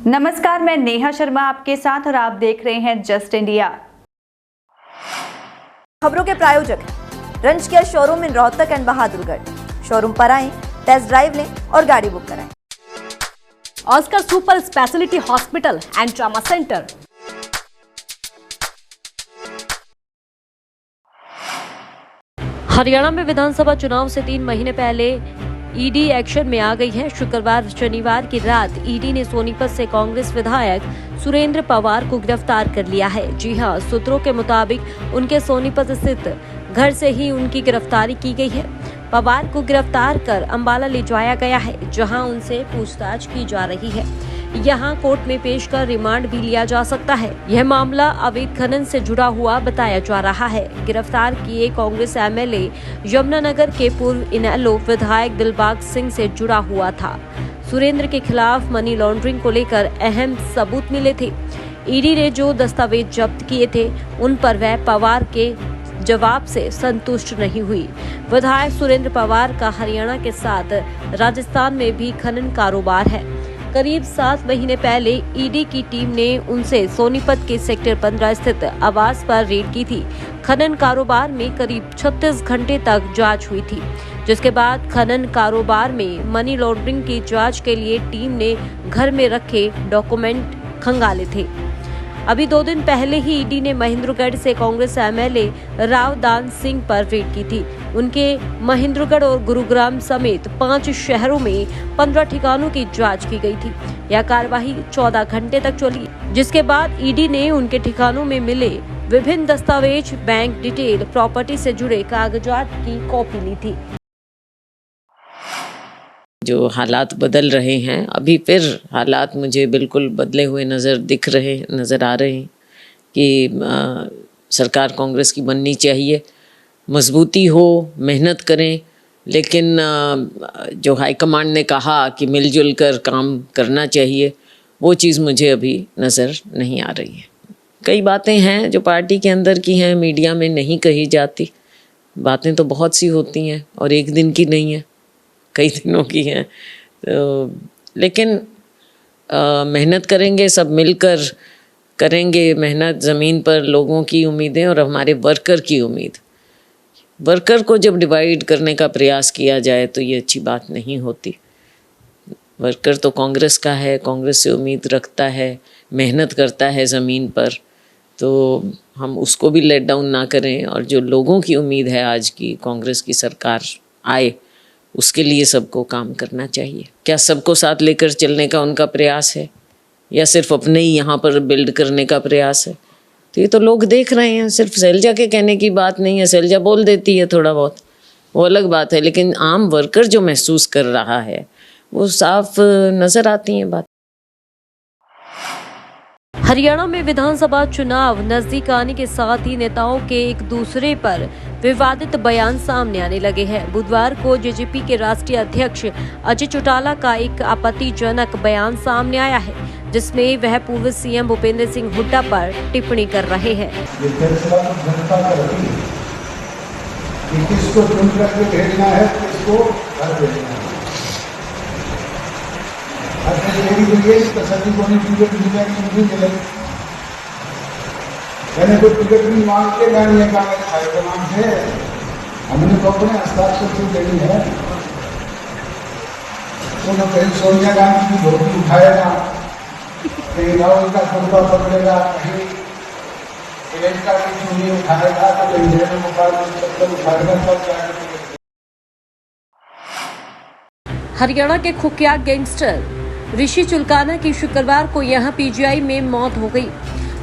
नमस्कार, मैं नेहा शर्मा आपके साथ और आप देख रहे हैं जस्ट इंडिया। खबरों के प्रायोजक हैं रंज care showroom in Rohtak and Bahadurgarh. Showroom पर आएं, टेस्ट ड्राइव लें और गाड़ी बुक कराएं। Oscar super speciality hospital and trauma centre. Haryana में विधानसभा चुनाव से 3 महीने पहले ईडी एक्शन में आ गई है। शुक्रवार शनिवार की रात ईडी ने सोनीपत से कांग्रेस विधायक सुरेंद्र पवार को गिरफ्तार कर लिया है। जी हां, सूत्रों के मुताबिक उनके सोनीपत स्थित घर से ही उनकी गिरफ्तारी की गई है। पवार को गिरफ्तार कर अंबाला ले जाया गया है, जहां उनसे पूछताछ की जा रही है। यहां कोर्ट में पेश कर रिमांड भी लिया जा सकता है। यह मामला अवैध खनन से जुड़ा हुआ बताया जा रहा है। गिरफ्तार किए कांग्रेस एमएलए यमुनानगर के पूर्व इनेलो विधायक दिलबाग सिंह से जुड़ा हुआ था। सुरेंद्र के खिलाफ मनी लॉन्ड्रिंग को लेकर अहम सबूत मिले थे। ईडी ने जो दस्तावेज जब्त किए थे, उन पर वह पवार के जवाब से संतुष्ट नहीं हुई। विधायक सुरेंद्र पवार का हरियाणा के साथ राजस्थान में भी खनन कारोबार है। करीब 7 महीने पहले ईडी की टीम ने उनसे सोनीपत के सेक्टर 15 स्थित आवास पर रेड की थी। खनन कारोबार में करीब 36 घंटे तक जांच हुई थी, जिसके बाद खनन कारोबार में मनी लॉन्ड्रिंग की जांच के लिए टीम ने घर में रखे डॉक्यूमेंट खंगाले थे। अभी 2 दिन पहले ही ईडी ने महेंद्रगढ़ से कांग्रेस एमएलए रावदान सिंह पर रेड की थी। उनके महेंद्रगढ़ और गुरुग्राम समेत 5 शहरों में 15 ठिकानों की जांच की गई थी। यह कार्यवाही 14 घंटे तक चली, जिसके बाद ईडी ने उनके ठिकानों में मिले विभिन्न दस्तावेज, बैंक डिटेल, प्रॉपर्टी से जुड़े कागजात की कॉपी ली थी। जो हालात बदल रहे हैं, अभी फिर हालात मुझे बिल्कुल बदले हुए नज़र आ रहे हैं कि सरकार कांग्रेस की बननी चाहिए, मजबूती हो, मेहनत करें, लेकिन जो हाईकमांड ने कहा कि मिलजुल कर काम करना चाहिए, वो चीज़ मुझे अभी नज़र नहीं आ रही है। कई बातें हैं जो पार्टी के अंदर की हैं, मीडिया में नहीं कही जाती। बातें तो बहुत सी होती हैं और एक दिन की नहीं है, कई दिनों की हैं। तो लेकिन मेहनत करेंगे, सब मिलकर करेंगे मेहनत। ज़मीन पर लोगों की उम्मीदें और हमारे वर्कर की उम्मीद, वर्कर को जब डिवाइड करने का प्रयास किया जाए तो ये अच्छी बात नहीं होती। वर्कर तो कांग्रेस का है, कांग्रेस से उम्मीद रखता है, मेहनत करता है ज़मीन पर, तो हम उसको भी लेट डाउन ना करें। और जो लोगों की उम्मीद है आज की कांग्रेस की सरकार आए, उसके लिए सबको काम करना चाहिए। क्या सबको साथ लेकर चलने का उनका प्रयास है या सिर्फ अपने ही यहाँ पर बिल्ड करने का प्रयास है? तो ये तो लोग देख रहे हैं। सिर्फ शैलजा के कहने की बात नहीं है। शैलजा बोल देती है थोड़ा बहुत, वो अलग बात है, लेकिन आम वर्कर जो महसूस कर रहा है वो साफ नज़र आती हैं बात। हरियाणा में विधानसभा चुनाव नजदीक आने के साथ ही नेताओं के एक दूसरे पर विवादित बयान सामने आने लगे हैं। बुधवार को जेजेपी के राष्ट्रीय अध्यक्ष अजय चौटाला का एक आपत्तिजनक बयान सामने आया है, जिसमें वह पूर्व सीएम भूपेंद्र सिंह हुड्डा पर टिप्पणी कर रहे हैं। किसको चुन करके भेजना है, किसको घर भेजना है। मैंने कोई टिकट नहीं मांग के मैंने ये काम हाईकमान से हमने तो अपने हस्ताक्षर से देनी है। तो न कहीं सोनिया गांधी की धोती उठाएगा, कहीं राहुल का कुर्ता पकड़ेगा, कहीं प्रियंका की चुनी उठाएगा, तो कहीं जयराम मुखार्जी चक्कर उठाएगा, सब जाएगा। हरियाणा के कुख्यात गैंगस्टर ऋषि चुलकाना की शुक्रवार को यहां पीजीआई में मौत हो गई।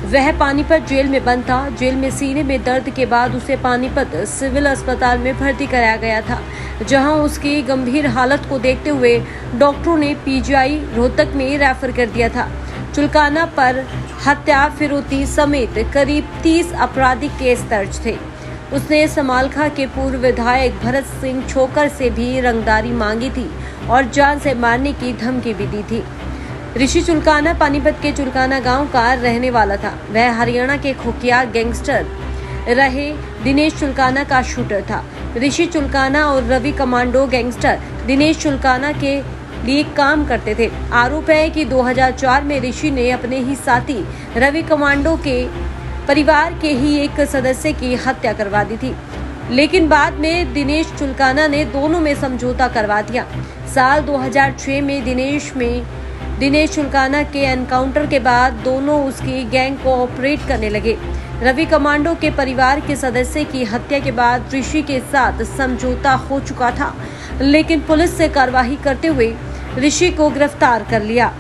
वह पानीपत जेल में बंद था। जेल में सीने में दर्द के बाद उसे पानीपत सिविल अस्पताल में भर्ती कराया गया था, जहां उसकी गंभीर हालत को देखते हुए डॉक्टरों ने पीजीआई रोहतक में रेफर कर दिया था। चुलकाना पर हत्या, फिरौती समेत करीब 30 आपराधिक केस दर्ज थे। उसने समालखा के पूर्व विधायक भरत सिंह छोकर से भी रंगदारी मांगी थी और जान से मारने की धमकी भी दी थी। ऋषि चुलकाना पानीपत के चुलकाना गांव का रहने वाला था। वह हरियाणा के कुख्यात गैंगस्टर रहे दिनेश चुलकाना का शूटर था। ऋषि चुलकाना और रवि कमांडो गैंगस्टर दिनेश चुलकाना के लिए काम करते थे। आरोप है कि 2004 में ऋषि ने अपने ही साथी रवि कमांडो के परिवार के ही एक सदस्य की हत्या करवा दी थी, लेकिन बाद में दिनेश चुलकाना ने दोनों में समझौता करवा दिया। साल 2006 में दिनेश चुलकाना के एनकाउंटर के बाद दोनों उसकी गैंग को ऑपरेट करने लगे। रवि कमांडो के परिवार के सदस्य की हत्या के बाद ऋषि के साथ समझौता हो चुका था, लेकिन पुलिस से कार्रवाई करते हुए ऋषि को गिरफ्तार कर लिया।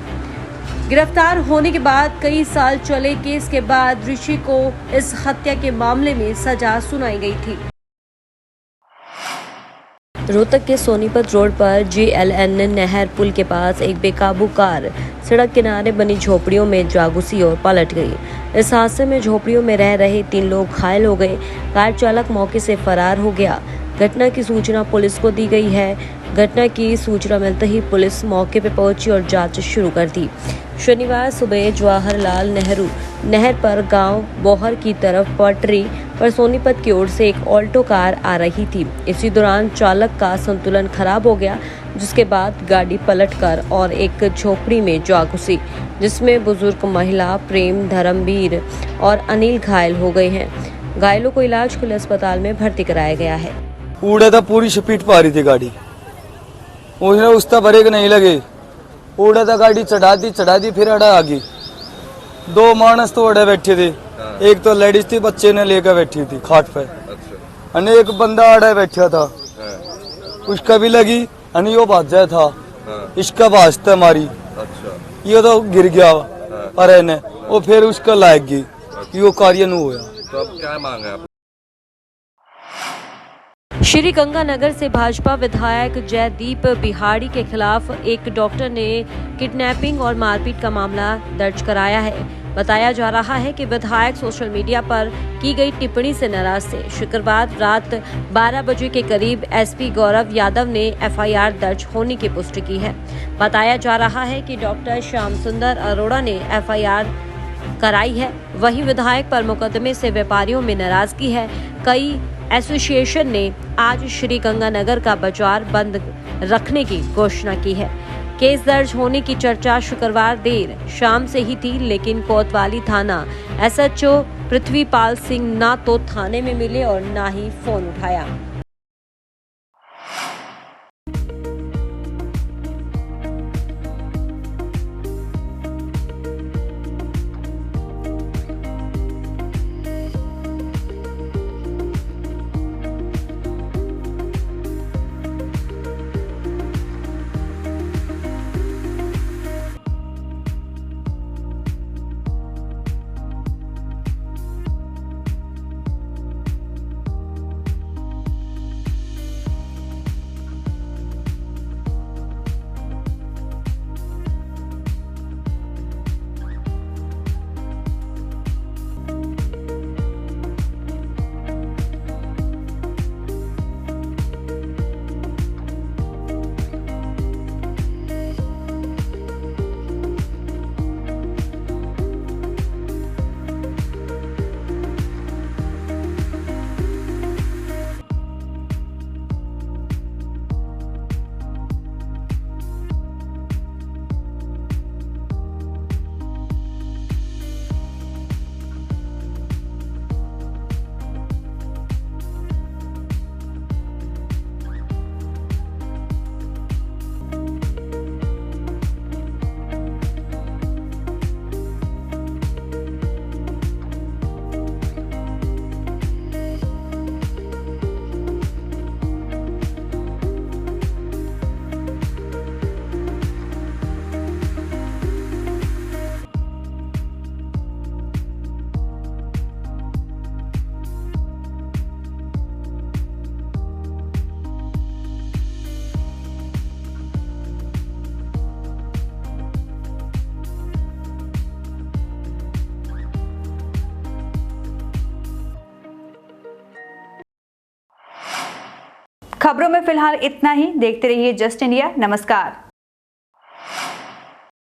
गिरफ्तार होने के बाद कई साल चले केस के बाद ऋषि को इस हत्या के मामले में सजा सुनाई गई थी। रोहतक के सोनीपत रोड पर JLN नहर पुल के पास एक बेकाबू कार सड़क किनारे बनी झोपड़ियों में जा घुसी और पलट गई। इस हादसे में झोपड़ियों में रह रहे 3 लोग घायल हो गए। कार चालक मौके से फरार हो गया। घटना की सूचना पुलिस को दी गई है। घटना की सूचना मिलते ही पुलिस मौके पर पहुंची और जांच शुरू कर दी। शनिवार सुबह जवाहरलाल नेहरू नहर पर गांव बोहर की तरफ पटरी पर सोनीपत की ओर से एक ऑल्टो कार आ रही थी। इसी दौरान चालक का संतुलन खराब हो गया, जिसके बाद गाड़ी पलटकर और एक झोपड़ी में जा घुसी, जिसमें बुजुर्ग महिला प्रेम धर्मवीर और अनिल घायल हो गए हैं। घायलों को इलाज के लिए अस्पताल में भर्ती कराया गया है। उड़ा था, पूरी स्पीड पा रही थी गाड़ी, उसने उस तक ब्रेक नहीं लगे, उड़ा था, गाड़ी चढ़ा दी फिर अड़ा आ गई। 2 मानस तो अड़े बैठे थे, एक तो लेडीज थी, बच्चे ने लेकर बैठी थी खाट पे, और एक बंदा अड़े बैठा था, उसका भी लगी, अनि वो भाजा था, इसका भाजता मारी, ये तो गिर गया अरे ने, वो फिर उसका लायक गई, ये कार्य नहीं हुआ। तो अब क्या मांग है आप? श्री गंगानगर से भाजपा विधायक जयदीप बिहाड़ी के खिलाफ एक डॉक्टर ने किडनैपिंग और मारपीट का मामला दर्ज कराया है। बताया जा रहा है कि विधायक सोशल मीडिया पर की गई टिप्पणी से नाराज थे। शुक्रवार रात 12 बजे के करीब एसपी गौरव यादव ने FIR दर्ज होने की पुष्टि की है। बताया जा रहा है कि डॉक्टर श्याम सुंदर अरोड़ा ने FIR कराई है। वहीं विधायक पर मुकदमे से व्यापारियों में नाराजगी है। कई एसोसिएशन ने आज श्री गंगानगर का बाजार बंद रखने की घोषणा की है। केस दर्ज होने की चर्चा शुक्रवार देर शाम से ही थी, लेकिन कोतवाली थाना SHO पृथ्वीपाल सिंह ना तो थाने में मिले और ना ही फोन उठाया। खबरों में फिलहाल इतना ही। देखते रहिए जस्ट इंडिया। नमस्कार।